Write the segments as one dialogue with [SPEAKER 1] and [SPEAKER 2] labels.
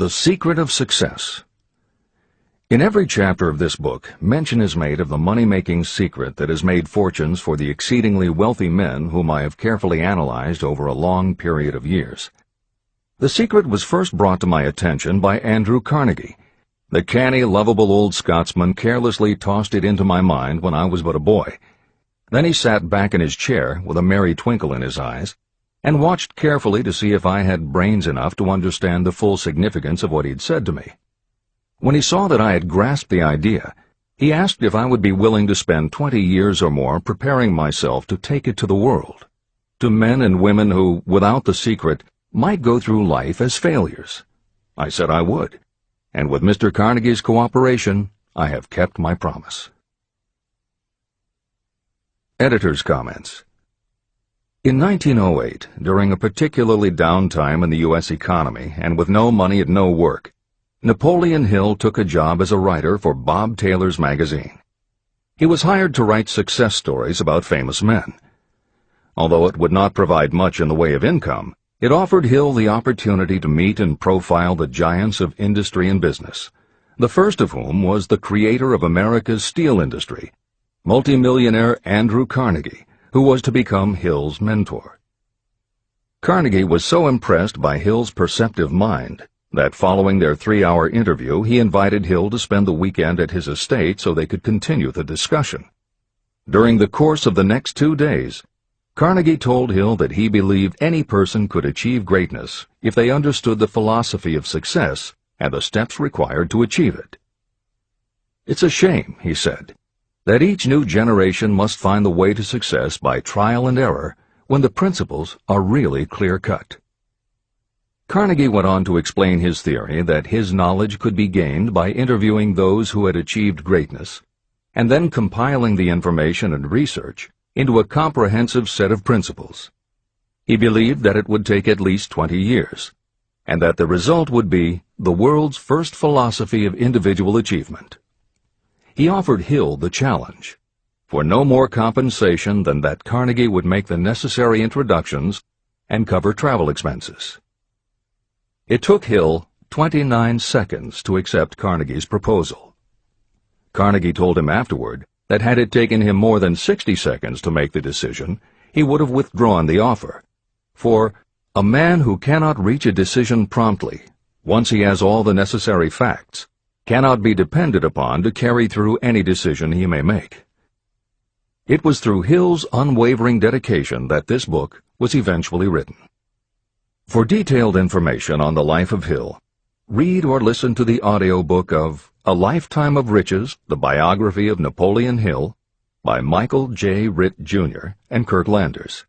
[SPEAKER 1] The Secret of Success. In every chapter of this book, mention is made of the money-making secret that has made fortunes for the exceedingly wealthy men whom I have carefully analyzed over a long period of years. The secret was first brought to my attention by Andrew Carnegie. The canny, lovable old Scotsman carelessly tossed it into my mind when I was but a boy. Then he sat back in his chair with a merry twinkle in his eyes, and watched carefully to see if I had brains enough to understand the full significance of what he'd said to me. When he saw that I had grasped the idea, he asked if I would be willing to spend 20 years or more preparing myself to take it to the world, to men and women who, without the secret, might go through life as failures. I said I would, and with Mr. Carnegie's cooperation, I have kept my promise. Editor's comments. In 1908, during a particularly down time in the U.S. economy and with no money and no work, Napoleon Hill took a job as a writer for Bob Taylor's magazine. He was hired to write success stories about famous men. Although it would not provide much in the way of income, it offered Hill the opportunity to meet and profile the giants of industry and business, the first of whom was the creator of America's steel industry, multimillionaire Andrew Carnegie, who was to become Hill's mentor. Carnegie was so impressed by Hill's perceptive mind that following their 3-hour interview, he invited Hill to spend the weekend at his estate so they could continue the discussion. During the course of the next 2 days, Carnegie told Hill that he believed any person could achieve greatness if they understood the philosophy of success and the steps required to achieve it. "It's a shame," he said, "that each new generation must find the way to success by trial and error when the principles are really clear-cut." Carnegie went on to explain his theory that his knowledge could be gained by interviewing those who had achieved greatness, and then compiling the information and research into a comprehensive set of principles. He believed that it would take at least 20 years, and that the result would be the world's first philosophy of individual achievement. He offered Hill the challenge, for no more compensation than that Carnegie would make the necessary introductions and cover travel expenses. It took Hill 29 seconds to accept Carnegie's proposal. Carnegie told him afterward that had it taken him more than 60 seconds to make the decision, he would have withdrawn the offer. For a man who cannot reach a decision promptly, once he has all the necessary facts, cannot be depended upon to carry through any decision he may make. It was through Hill's unwavering dedication that this book was eventually written. For detailed information on the life of Hill, read or listen to the audiobook of A Lifetime of Riches, the Biography of Napoleon Hill, by Michael J. Ritt, Jr. and Kurt Landers.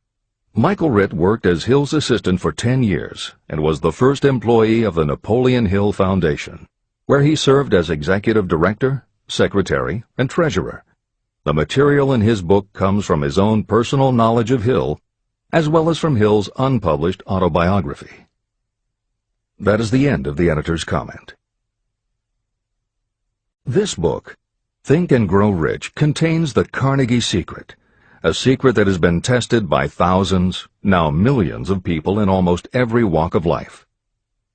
[SPEAKER 1] Michael Ritt worked as Hill's assistant for 10 years and was the first employee of the Napoleon Hill Foundation, where he served as executive director, secretary, and treasurer. The material in his book comes from his own personal knowledge of Hill, as well as from Hill's unpublished autobiography. That is the end of the editor's comment. This book, Think and Grow Rich, contains the Carnegie secret, a secret that has been tested by thousands, now millions of people in almost every walk of life.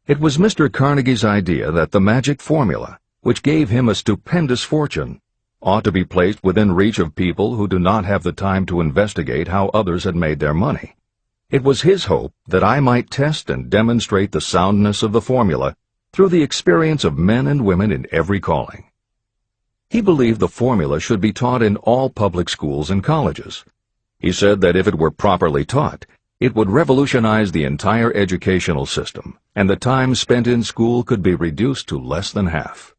[SPEAKER 1] It was Mr. Carnegie's idea that the magic formula, which gave him a stupendous fortune, ought to be placed within reach of people who do not have the time to investigate how others had made their money. It was his hope that I might test and demonstrate the soundness of the formula through the experience of men and women in every calling. He believed the formula should be taught in all public schools and colleges. He said that if it were properly taught, it would revolutionize the entire educational system, and the time spent in school could be reduced to less than half.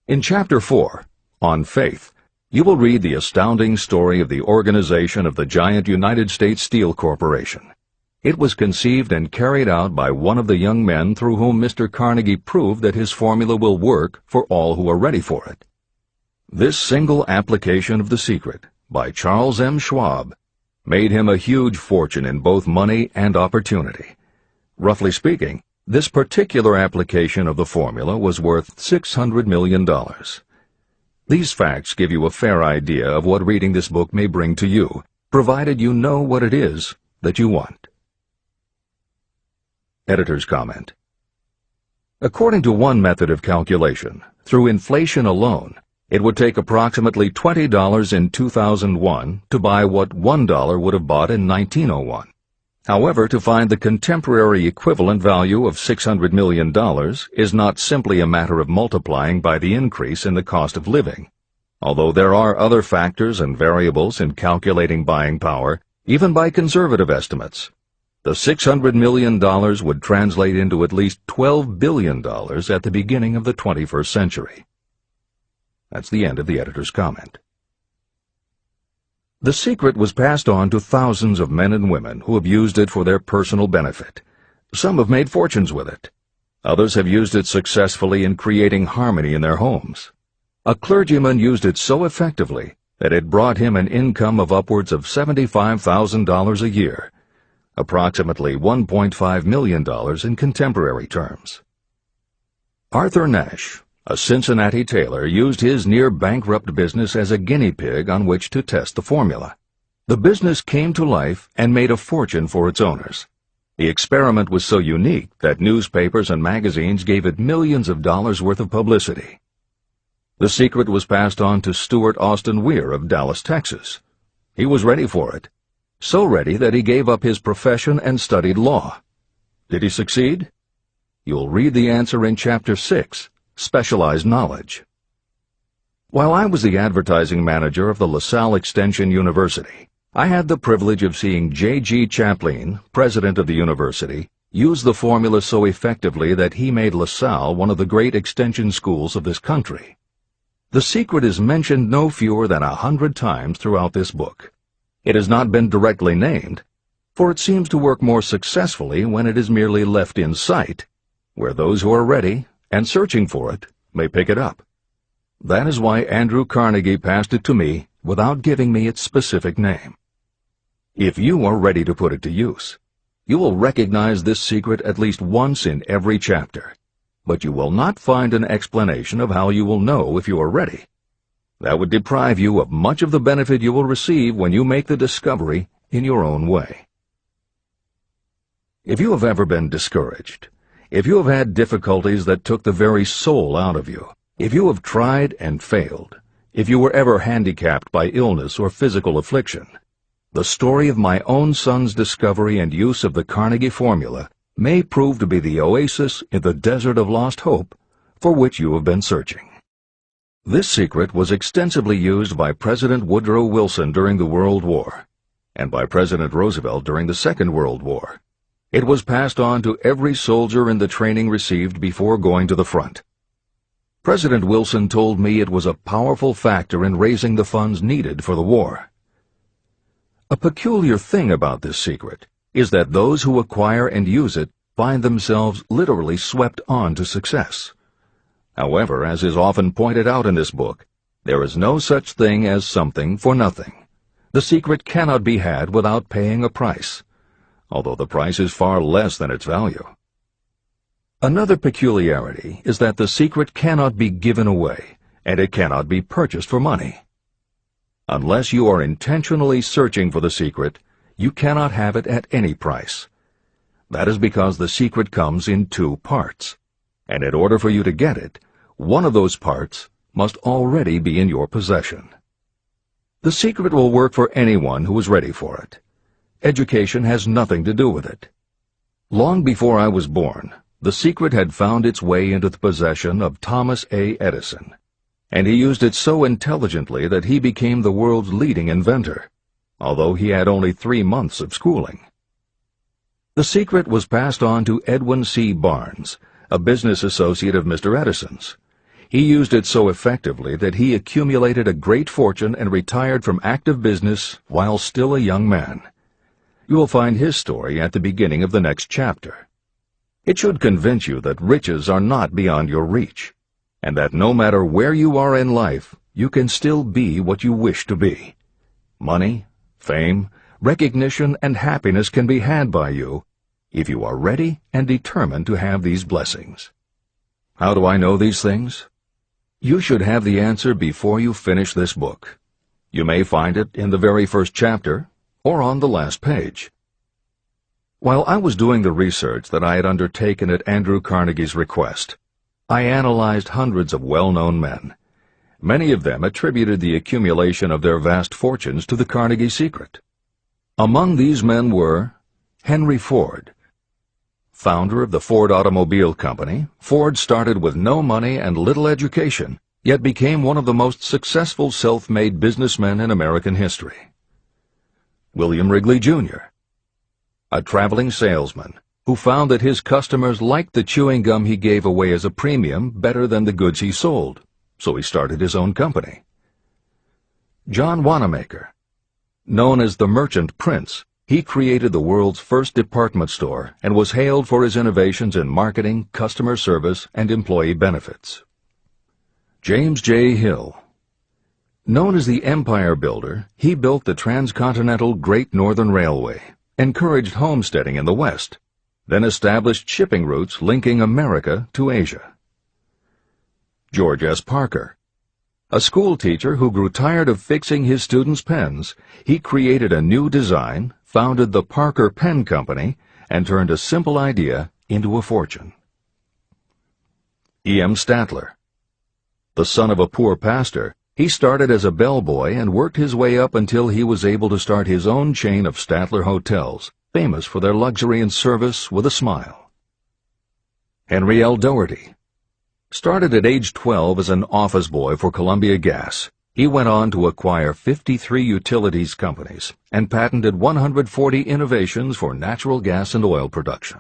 [SPEAKER 1] In Chapter 4, On Faith, you will read the astounding story of the organization of the giant United States Steel Corporation. It was conceived and carried out by one of the young men through whom Mr. Carnegie proved that his formula will work for all who are ready for it. This single application of the secret, by Charles M. Schwab, made him a huge fortune in both money and opportunity. Roughly speaking, this particular application of the formula was worth $600 million. These facts give you a fair idea of what reading this book may bring to you, provided you know what it is that you want. Editor's comment. According to one method of calculation, through inflation alone, it would take approximately $20 in 2001 to buy what $1 would have bought in 1901. However, to find the contemporary equivalent value of $600 million is not simply a matter of multiplying by the increase in the cost of living. Although there are other factors and variables in calculating buying power, even by conservative estimates, the $600 million would translate into at least $12 billion at the beginning of the 21st century. That's the end of the editor's comment. The secret was passed on to thousands of men and women who have used it for their personal benefit. Some have made fortunes with it. Others have used it successfully in creating harmony in their homes. A clergyman used it so effectively that it brought him an income of upwards of $75,000 a year, approximately $1.5 million in contemporary terms. Arthur Nash, a Cincinnati tailor, used his near-bankrupt business as a guinea pig on which to test the formula. The business came to life and made a fortune for its owners. The experiment was so unique that newspapers and magazines gave it millions of dollars worth of publicity. The secret was passed on to Stuart Austin Weir of Dallas, Texas. He was ready for it, so ready that he gave up his profession and studied law. Did he succeed? You'll read the answer in Chapter 6, Specialized Knowledge. While I was the advertising manager of the LaSalle Extension University, I had the privilege of seeing J.G. Chaplin, president of the university, use the formula so effectively that he made LaSalle one of the great extension schools of this country. The secret is mentioned no fewer than 100 times throughout this book. It has not been directly named, for it seems to work more successfully when it is merely left in sight, where those who are ready and searching for it may pick it up. That is why Andrew Carnegie passed it to me without giving me its specific name. If you are ready to put it to use, you will recognize this secret at least once in every chapter, but you will not find an explanation of how you will know if you are ready. That would deprive you of much of the benefit you will receive when you make the discovery in your own way. If you have ever been discouraged, if you have had difficulties that took the very soul out of you, if you have tried and failed, if you were ever handicapped by illness or physical affliction, the story of my own son's discovery and use of the Carnegie formula may prove to be the oasis in the desert of lost hope for which you have been searching. This secret was extensively used by President Woodrow Wilson during the World War, and by President Roosevelt during the Second World War. It was passed on to every soldier in the training received before going to the front. President Wilson told me it was a powerful factor in raising the funds needed for the war. A peculiar thing about this secret is that those who acquire and use it find themselves literally swept on to success. However, as is often pointed out in this book, there is no such thing as something for nothing. The secret cannot be had without paying a price, although the price is far less than its value. Another peculiarity is that the secret cannot be given away, and it cannot be purchased for money. Unless you are intentionally searching for the secret, you cannot have it at any price. That is because the secret comes in two parts, and in order for you to get it, one of those parts must already be in your possession. The secret will work for anyone who is ready for it. Education has nothing to do with it. Long before I was born, the secret had found its way into the possession of Thomas A. Edison, and he used it so intelligently that he became the world's leading inventor, although he had only 3 months of schooling. The secret was passed on to Edwin C. Barnes, a business associate of Mr. Edison's. He used it so effectively that he accumulated a great fortune and retired from active business while still a young man. You will find his story at the beginning of the next chapter. It should convince you that riches are not beyond your reach, and that no matter where you are in life, you can still be what you wish to be. Money, fame, recognition, and happiness can be had by you if you are ready and determined to have these blessings. How do I know these things? You should have the answer before you finish this book. You may find it in the very first chapter, or on the last page. While I was doing the research that I had undertaken at Andrew Carnegie's request, I analyzed hundreds of well-known men. Many of them attributed the accumulation of their vast fortunes to the Carnegie secret. Among these men were Henry Ford. Founder of the Ford Automobile Company, Ford started with no money and little education, yet became one of the most successful self-made businessmen in American history. William Wrigley, Jr., a traveling salesman who found that his customers liked the chewing gum he gave away as a premium better than the goods he sold, so he started his own company. John Wanamaker. Known as the Merchant Prince, he created the world's first department store and was hailed for his innovations in marketing, customer service, and employee benefits. James J. Hill. Known as the Empire Builder, he built the transcontinental Great Northern Railway, encouraged homesteading in the West, then established shipping routes linking America to Asia. George S. Parker. A school teacher who grew tired of fixing his students' pens, he created a new design, founded the Parker Pen Company, and turned a simple idea into a fortune. E. M. Statler. The son of a poor pastor, he started as a bellboy and worked his way up until he was able to start his own chain of Statler hotels, famous for their luxury and service with a smile. Henry L. Doherty. Started at age 12 as an office boy for Columbia Gas, he went on to acquire 53 utilities companies and patented 140 innovations for natural gas and oil production.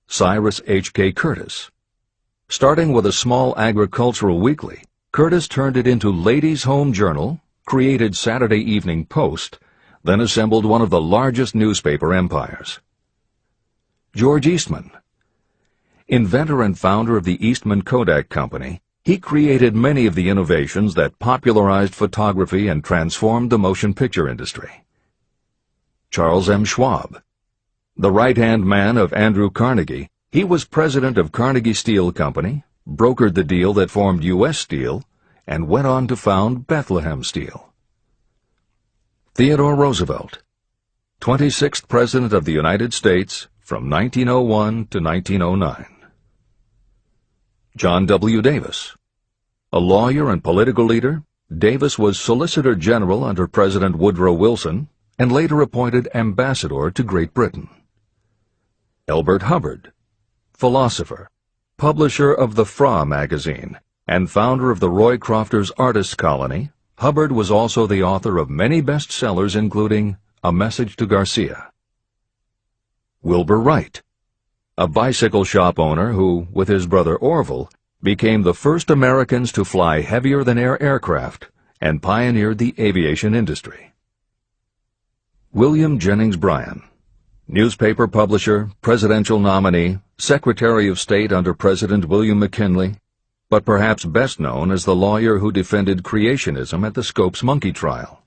[SPEAKER 1] Cyrus H.K. Curtis. Starting with a small agricultural weekly, Curtis turned it into Ladies' Home Journal, created Saturday Evening Post, then assembled one of the largest newspaper empires. George Eastman. Inventor and founder of the Eastman Kodak Company, he created many of the innovations that popularized photography and transformed the motion picture industry. Charles M. Schwab. The right-hand man of Andrew Carnegie, he was president of Carnegie Steel Company, brokered the deal that formed U.S. Steel, and went on to found Bethlehem Steel. Theodore Roosevelt. 26th President of the United States from 1901 to 1909. John W. Davis. A lawyer and political leader, Davis was Solicitor General under President Woodrow Wilson and later appointed Ambassador to Great Britain. Elbert Hubbard. Philosopher, publisher of the Fra magazine, and founder of the Roy Crofters Artists Colony, Hubbard was also the author of many bestsellers including A Message to Garcia. Wilbur Wright. A bicycle shop owner who, with his brother Orville, became the first Americans to fly heavier-than-air aircraft and pioneered the aviation industry. William Jennings Bryan. Newspaper publisher, presidential nominee, Secretary of State under President William McKinley, but perhaps best known as the lawyer who defended creationism at the Scopes monkey trial.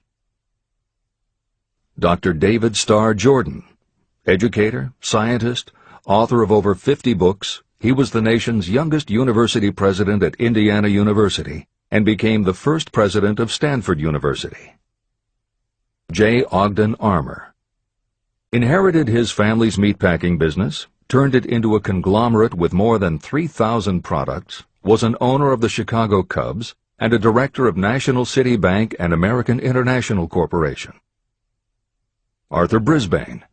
[SPEAKER 1] Dr. David Starr Jordan. Educator, scientist, author of over 50 books, he was the nation's youngest university president at Indiana University and became the first president of Stanford University. J. Ogden Armour. Inherited his family's meatpacking business, turned it into a conglomerate with more than 3,000 products, was an owner of the Chicago Cubs, and a director of National City Bank and American International Corporation. Arthur Brisbane.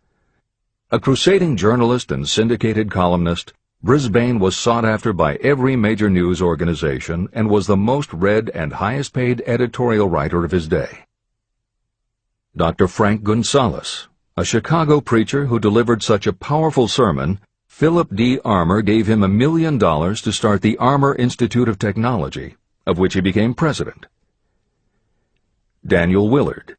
[SPEAKER 1] A crusading journalist and syndicated columnist, Brisbane was sought after by every major news organization and was the most read and highest-paid editorial writer of his day. Dr. Frank Gunsaulus. A Chicago preacher who delivered such a powerful sermon, Philip D. Armour gave him $1 million to start the Armour Institute of Technology, of which he became president. Daniel Willard.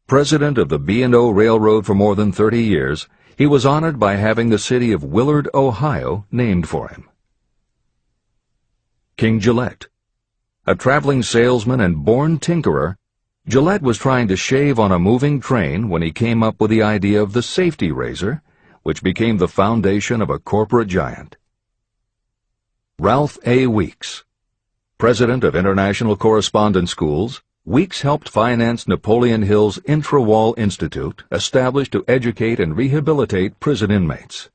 [SPEAKER 1] President of the B&O Railroad for more than 30 years, he was honored by having the city of Willard, Ohio, named for him. King Gillette. A traveling salesman and born tinkerer, Gillette was trying to shave on a moving train when he came up with the idea of the safety razor, which became the foundation of a corporate giant. Ralph A. Weeks. President of International Correspondence Schools, Weeks helped finance Napoleon Hill's Intra-Wall Institute, established to educate and rehabilitate prison inmates.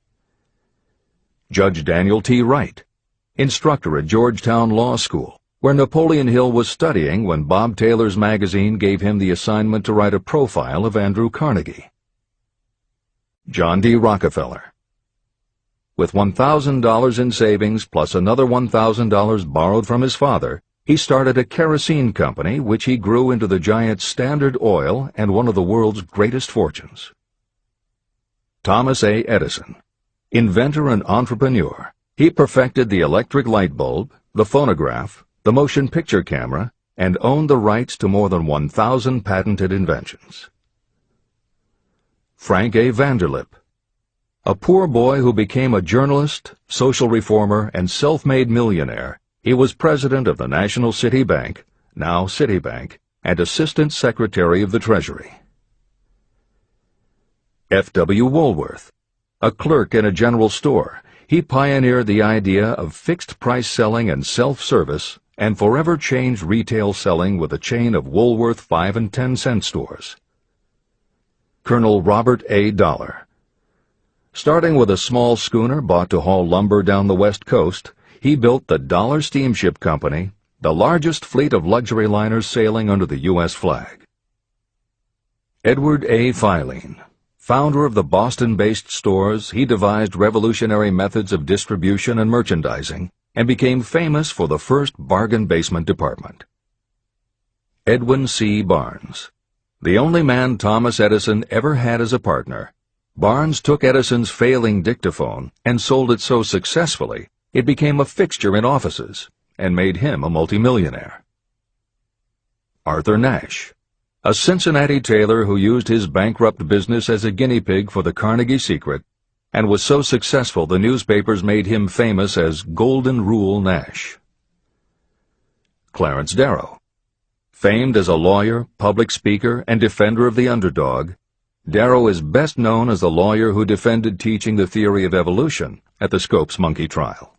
[SPEAKER 1] Judge Daniel T. Wright, instructor at Georgetown Law School, where Napoleon Hill was studying when Bob Taylor's magazine gave him the assignment to write a profile of Andrew Carnegie. John D. Rockefeller. With $1,000 in savings plus another $1,000 borrowed from his father, he started a kerosene company which he grew into the giant Standard Oil and one of the world's greatest fortunes. Thomas A. Edison. Inventor and entrepreneur, he perfected the electric light bulb, the phonograph, the motion picture camera, and owned the rights to more than 1,000 patented inventions. Frank A. Vanderlip. A poor boy who became a journalist, social reformer, and self-made millionaire, he was president of the National City Bank, now Citibank, and Assistant Secretary of the Treasury. F. W. Woolworth. A clerk in a general store, he pioneered the idea of fixed-price selling and self-service and forever changed retail selling with a chain of Woolworth 5 and 10 cent stores. Colonel Robert A. Dollar. Starting with a small schooner bought to haul lumber down the West Coast, he built the Dollar Steamship Company, the largest fleet of luxury liners sailing under the U.S. flag. Edward A. Filene. Founder of the Boston-based stores, he devised revolutionary methods of distribution and merchandising and became famous for the first bargain basement department. Edwin C. Barnes. The only man Thomas Edison ever had as a partner, Barnes took Edison's failing dictaphone and sold it so successfully it became a fixture in offices and made him a multimillionaire. Arthur Nash. A Cincinnati tailor who used his bankrupt business as a guinea pig for the Carnegie Secret and was so successful the newspapers made him famous as Golden Rule Nash. Clarence Darrow. Famed as a lawyer, public speaker, and defender of the underdog, Darrow is best known as the lawyer who defended teaching the theory of evolution at the Scopes monkey trial.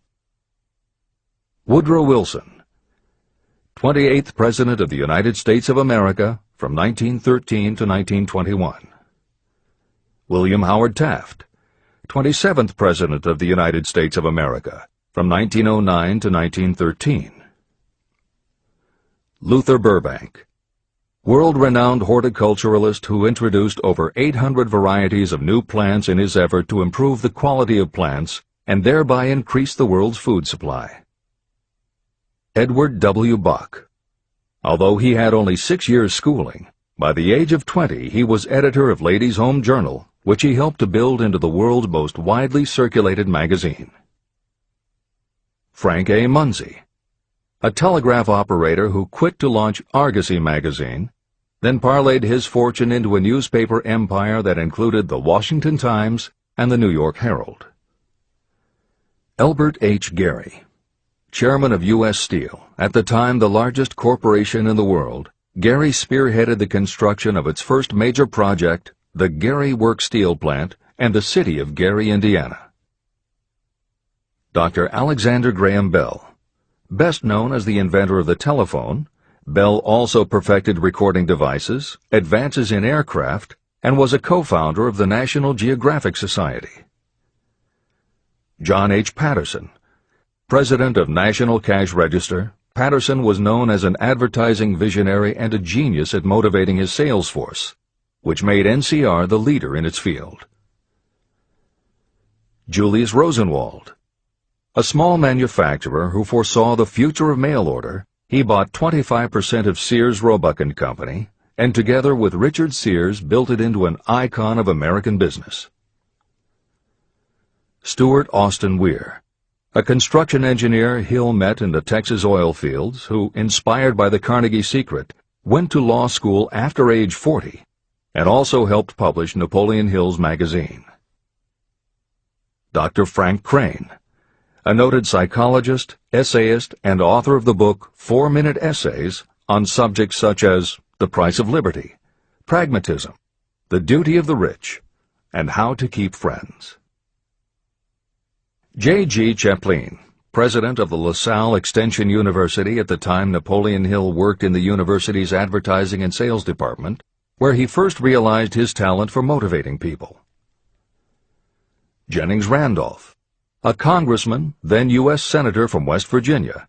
[SPEAKER 1] Woodrow Wilson. 28th President of the United States of America from 1913 to 1921. William Howard Taft. 27th President of the United States of America from 1909 to 1913. Luther Burbank. World-renowned horticulturalist who introduced over 800 varieties of new plants in his effort to improve the quality of plants and thereby increase the world's food supply. Edward W. Buck. Although he had only 6 years' schooling, by the age of 20 he was editor of Ladies' Home Journal, which he helped to build into the world's most widely circulated magazine. Frank A. Munsey. A telegraph operator who quit to launch Argosy magazine, then parlayed his fortune into a newspaper empire that included the Washington Times and the New York Herald. Elbert H. Gary. Chairman of U.S. Steel, at the time the largest corporation in the world, Gary spearheaded the construction of its first major project, the Gary Works Steel Plant, and the city of Gary, Indiana. Dr. Alexander Graham Bell. Best known as the inventor of the telephone, Bell also perfected recording devices, advances in aircraft, and was a co-founder of the National Geographic Society. John H. Patterson. President of National Cash Register, Patterson was known as an advertising visionary and a genius at motivating his sales force, which made NCR the leader in its field. Julius Rosenwald. A small manufacturer who foresaw the future of mail order, he bought 25% of Sears Roebuck & Company, and together with Richard Sears built it into an icon of American business. Stuart Austin Weir. A construction engineer Hill met in the Texas oil fields who, inspired by the Carnegie Secret, went to law school after age 40 and also helped publish Napoleon Hill's magazine. Dr. Frank Crane. A noted psychologist, essayist, and author of the book 4-Minute Essays on subjects such as the price of liberty, pragmatism, the duty of the rich, and how to keep friends. J. G. Chaplin, president of the LaSalle Extension University at the time Napoleon Hill worked in the university's advertising and sales department, where he first realized his talent for motivating people. Jennings Randolph, a congressman, then U.S. Senator from West Virginia.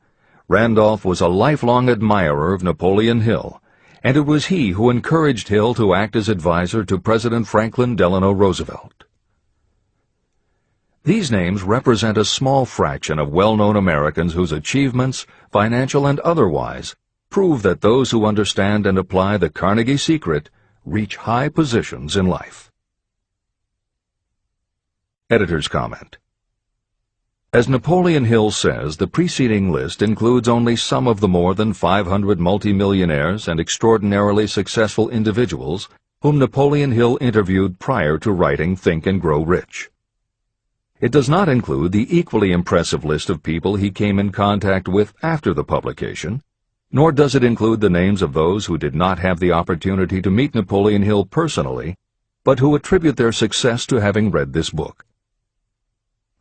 [SPEAKER 1] Randolph was a lifelong admirer of Napoleon Hill, and it was he who encouraged Hill to act as advisor to President Franklin Delano Roosevelt. These names represent a small fraction of well-known Americans whose achievements, financial and otherwise, prove that those who understand and apply the Carnegie Secret reach high positions in life. Editor's comment. As Napoleon Hill says, the preceding list includes only some of the more than 500 multimillionaires and extraordinarily successful individuals whom Napoleon Hill interviewed prior to writing Think and Grow Rich. It does not include the equally impressive list of people he came in contact with after the publication, nor does it include the names of those who did not have the opportunity to meet Napoleon Hill personally, but who attribute their success to having read this book.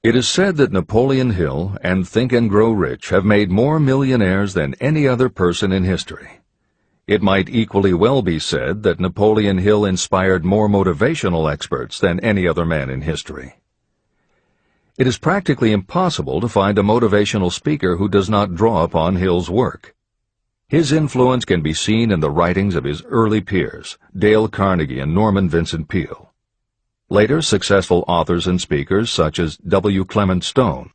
[SPEAKER 1] It is said that Napoleon Hill and Think and Grow Rich have made more millionaires than any other person in history. It might equally well be said that Napoleon Hill inspired more motivational experts than any other man in history. It is practically impossible to find a motivational speaker who does not draw upon Hill's work. His influence can be seen in the writings of his early peers, Dale Carnegie and Norman Vincent Peale. Later, successful authors and speakers such as W. Clement Stone,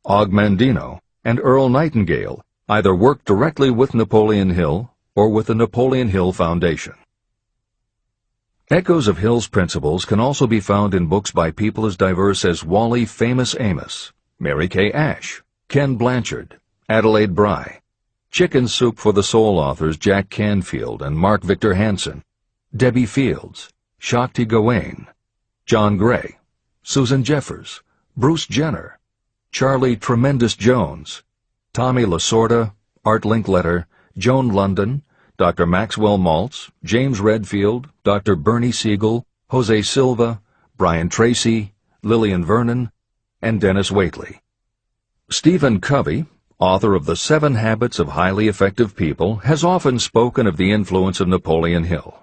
[SPEAKER 1] Og Mandino, and Earl Nightingale either worked directly with Napoleon Hill or with the Napoleon Hill Foundation. Echoes of Hill's principles can also be found in books by people as diverse as Wally Famous Amos, Mary Kay Ash, Ken Blanchard, Adelaide Bry, Chicken Soup for the Soul authors Jack Canfield and Mark Victor Hansen, Debbie Fields, Shakti Gawain, John Gray, Susan Jeffers, Bruce Jenner, Charlie Tremendous Jones, Tommy Lasorda, Art Linkletter, Joan London, Dr. Maxwell Maltz, James Redfield, Dr. Bernie Siegel, Jose Silva, Brian Tracy, Lillian Vernon, and Dennis Waitley. Stephen Covey, author of The 7 Habits of Highly Effective People, has often spoken of the influence of Napoleon Hill.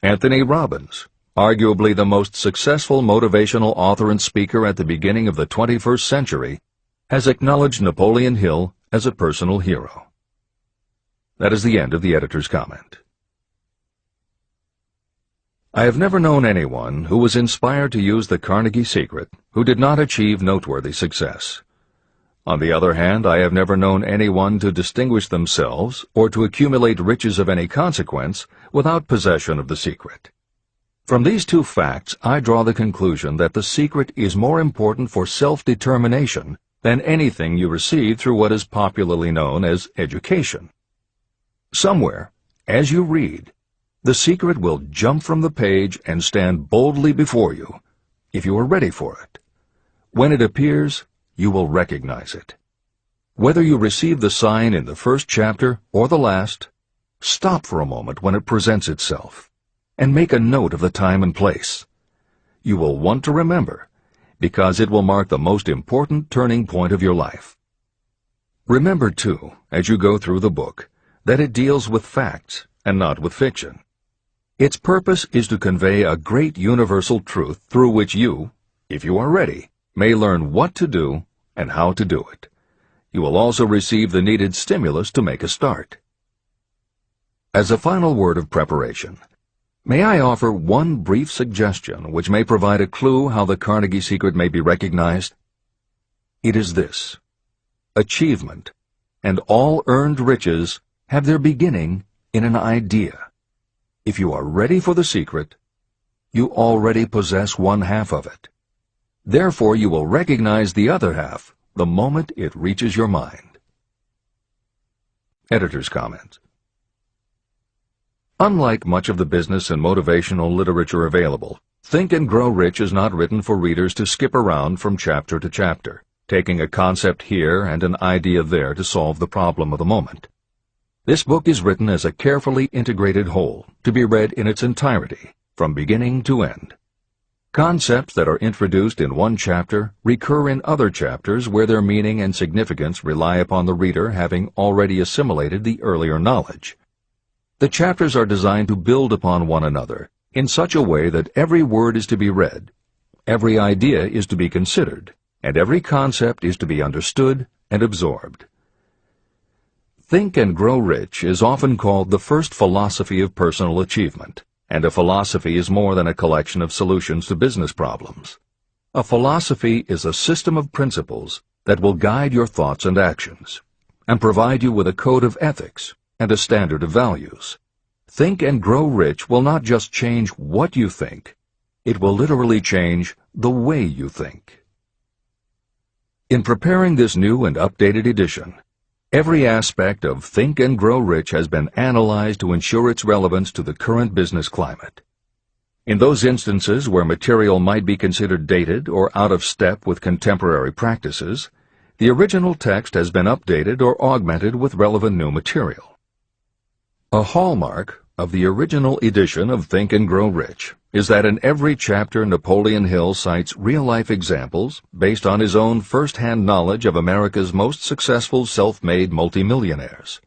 [SPEAKER 1] Anthony Robbins, arguably the most successful motivational author and speaker at the beginning of the 21st century, has acknowledged Napoleon Hill as a personal hero. That is the end of the editor's comment. I have never known anyone who was inspired to use the Carnegie Secret who did not achieve noteworthy success. On the other hand, I have never known anyone to distinguish themselves or to accumulate riches of any consequence without possession of the secret. From these two facts, I draw the conclusion that the secret is more important for self-determination than anything you receive through what is popularly known as education. Somewhere, as you read, the secret will jump from the page and stand boldly before you, if you are ready for it. When it appears, you will recognize it. Whether you receive the sign in the first chapter or the last, stop for a moment when it presents itself, and make a note of the time and place. You will want to remember, because it will mark the most important turning point of your life. Remember, too, as you go through the book, that it deals with facts and not with fiction. Its purpose is to convey a great universal truth through which you, if you are ready, may learn what to do and how to do it. You will also receive the needed stimulus to make a start. As a final word of preparation, may I offer one brief suggestion which may provide a clue how the Carnegie Secret may be recognized? It is this: achievement and all earned riches have their beginning in an idea. If you are ready for the secret, you already possess one half of it. Therefore, you will recognize the other half the moment it reaches your mind. Editor's comment. Unlike much of the business and motivational literature available, Think and Grow Rich is not written for readers to skip around from chapter to chapter, taking a concept here and an idea there to solve the problem of the moment. This book is written as a carefully integrated whole, to be read in its entirety, from beginning to end. Concepts that are introduced in one chapter recur in other chapters where their meaning and significance rely upon the reader having already assimilated the earlier knowledge. The chapters are designed to build upon one another in such a way that every word is to be read, every idea is to be considered, and every concept is to be understood and absorbed. Think and Grow Rich is often called the first philosophy of personal achievement, and a philosophy is more than a collection of solutions to business problems. A philosophy is a system of principles that will guide your thoughts and actions, and provide you with a code of ethics and a standard of values. Think and Grow Rich will not just change what you think, it will literally change the way you think. In preparing this new and updated edition, every aspect of Think and Grow Rich has been analyzed to ensure its relevance to the current business climate. In those instances where material might be considered dated or out of step with contemporary practices, the original text has been updated or augmented with relevant new material. A hallmark of the original edition of Think and Grow Rich is that in every chapter Napoleon Hill cites real-life examples based on his own first-hand knowledge of America's most successful self-made multimillionaires.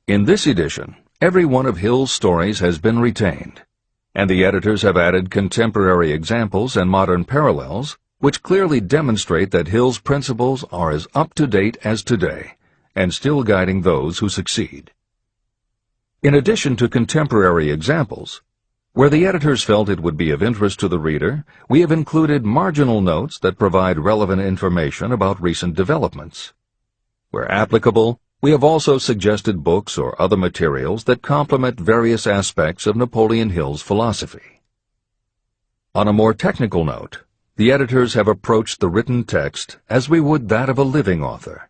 [SPEAKER 1] In this edition, every one of Hill's stories has been retained, and the editors have added contemporary examples and modern parallels which clearly demonstrate that Hill's principles are as up-to-date as today and still guiding those who succeed. In addition to contemporary examples, where the editors felt it would be of interest to the reader, we have included marginal notes that provide relevant information about recent developments. Where applicable, we have also suggested books or other materials that complement various aspects of Napoleon Hill's philosophy. On a more technical note, the editors have approached the written text as we would that of a living author.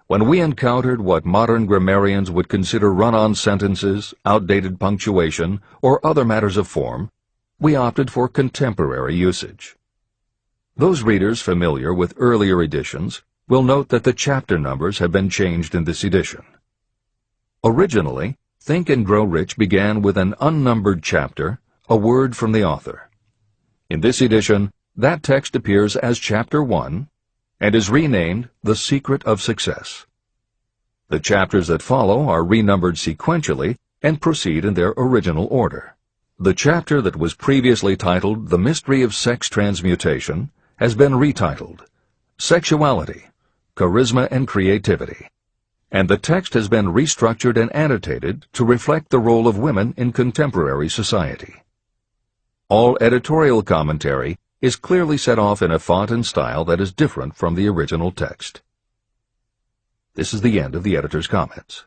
[SPEAKER 1] When we encountered what modern grammarians would consider run-on sentences, outdated punctuation, or other matters of form, we opted for contemporary usage. Those readers familiar with earlier editions will note that the chapter numbers have been changed in this edition. Originally, Think and Grow Rich began with an unnumbered chapter, a word from the author. In this edition, that text appears as Chapter 1 and is renamed The Secret of Success. The chapters that follow are renumbered sequentially and proceed in their original order. The chapter that was previously titled The Mystery of Sex Transmutation has been retitled Sexuality, Charisma and Creativity, and the text has been restructured and annotated to reflect the role of women in contemporary society. All editorial commentary is clearly set off in a font and style that is different from the original text. This is the end of the editor's comments.